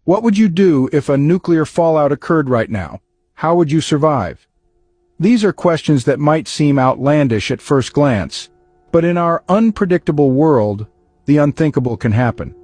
What would you do if a nuclear fallout occurred right now? How would you survive? These are questions that might seem outlandish at first glance, but in our unpredictable world, the unthinkable can happen.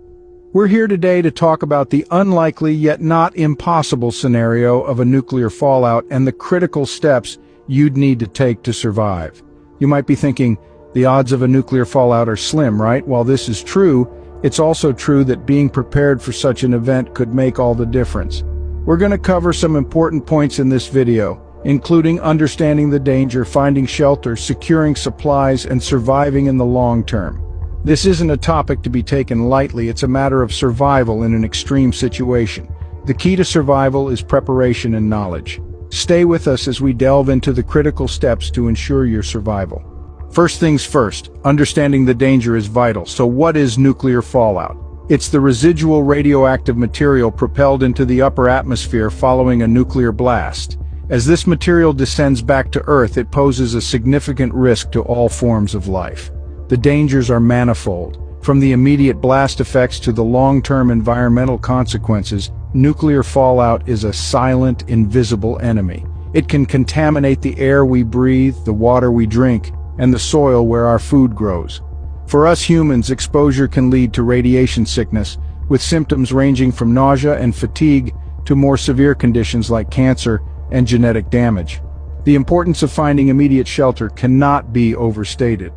We're here today to talk about the unlikely yet not impossible scenario of a nuclear fallout and the critical steps you'd need to take to survive. You might be thinking, the odds of a nuclear fallout are slim, right? While this is true, it's also true that being prepared for such an event could make all the difference. We're going to cover some important points in this video, including understanding the danger, finding shelter, securing supplies, and surviving in the long term. This isn't a topic to be taken lightly, it's a matter of survival in an extreme situation. The key to survival is preparation and knowledge. Stay with us as we delve into the critical steps to ensure your survival. First things first, understanding the danger is vital. So what is nuclear fallout? It's the residual radioactive material propelled into the upper atmosphere following a nuclear blast. As this material descends back to Earth, it poses a significant risk to all forms of life. The dangers are manifold. From the immediate blast effects to the long-term environmental consequences, nuclear fallout is a silent, invisible enemy. It can contaminate the air we breathe, the water we drink, and the soil where our food grows. For us humans, exposure can lead to radiation sickness, with symptoms ranging from nausea and fatigue to more severe conditions like cancer and genetic damage. The importance of finding immediate shelter cannot be overstated.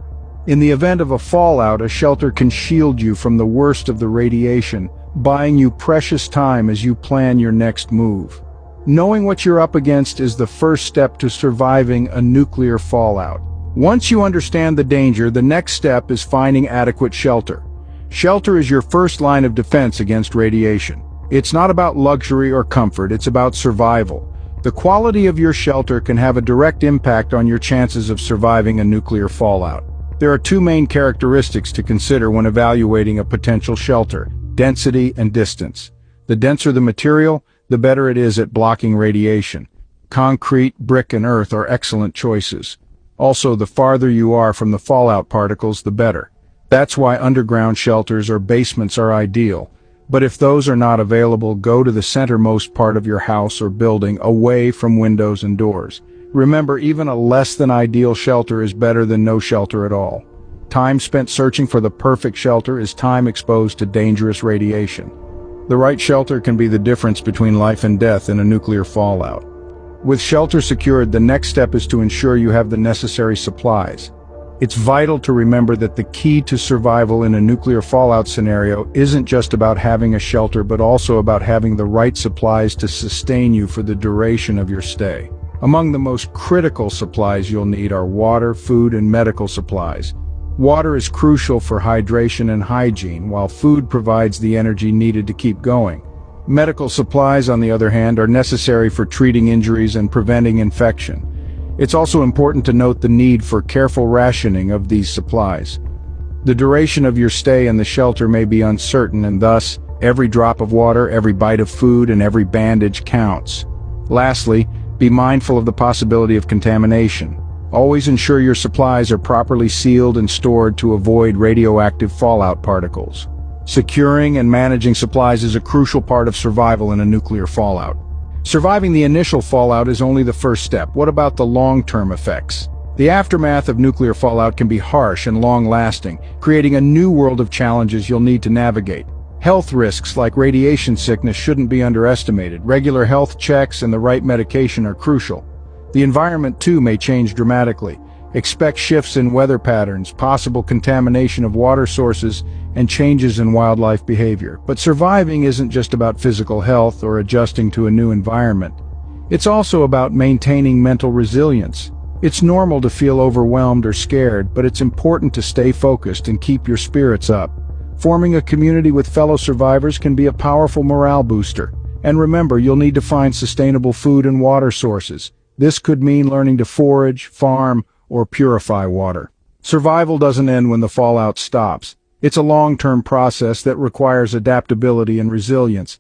In the event of a fallout, a shelter can shield you from the worst of the radiation, buying you precious time as you plan your next move. Knowing what you're up against is the first step to surviving a nuclear fallout. Once you understand the danger, the next step is finding adequate shelter. Shelter is your first line of defense against radiation. It's not about luxury or comfort, it's about survival. The quality of your shelter can have a direct impact on your chances of surviving a nuclear fallout. There are two main characteristics to consider when evaluating a potential shelter: density and distance. The denser the material, the better it is at blocking radiation. Concrete, brick, and earth are excellent choices. Also, the farther you are from the fallout particles, the better. That's why underground shelters or basements are ideal. But if those are not available, go to the centermost part of your house or building, away from windows and doors. Remember, even a less than ideal shelter is better than no shelter at all. Time spent searching for the perfect shelter is time exposed to dangerous radiation. The right shelter can be the difference between life and death in a nuclear fallout. With shelter secured, the next step is to ensure you have the necessary supplies. It's vital to remember that the key to survival in a nuclear fallout scenario isn't just about having a shelter, but also about having the right supplies to sustain you for the duration of your stay. Among the most critical supplies you'll need are water, food, and medical supplies. Water is crucial for hydration and hygiene, while food provides the energy needed to keep going. Medical supplies, on the other hand, are necessary for treating injuries and preventing infection. It's also important to note the need for careful rationing of these supplies. The duration of your stay in the shelter may be uncertain, and thus, every drop of water, every bite of food, and every bandage counts. Lastly, be mindful of the possibility of contamination. Always ensure your supplies are properly sealed and stored to avoid radioactive fallout particles. Securing and managing supplies is a crucial part of survival in a nuclear fallout. Surviving the initial fallout is only the first step. What about the long-term effects? The aftermath of nuclear fallout can be harsh and long-lasting, creating a new world of challenges you'll need to navigate. Health risks like radiation sickness shouldn't be underestimated. Regular health checks and the right medication are crucial. The environment, too, may change dramatically. Expect shifts in weather patterns, possible contamination of water sources, and changes in wildlife behavior. But surviving isn't just about physical health or adjusting to a new environment. It's also about maintaining mental resilience. It's normal to feel overwhelmed or scared, but it's important to stay focused and keep your spirits up. Forming a community with fellow survivors can be a powerful morale booster. And remember, you'll need to find sustainable food and water sources. This could mean learning to forage, farm, or purify water. Survival doesn't end when the fallout stops. It's a long-term process that requires adaptability and resilience.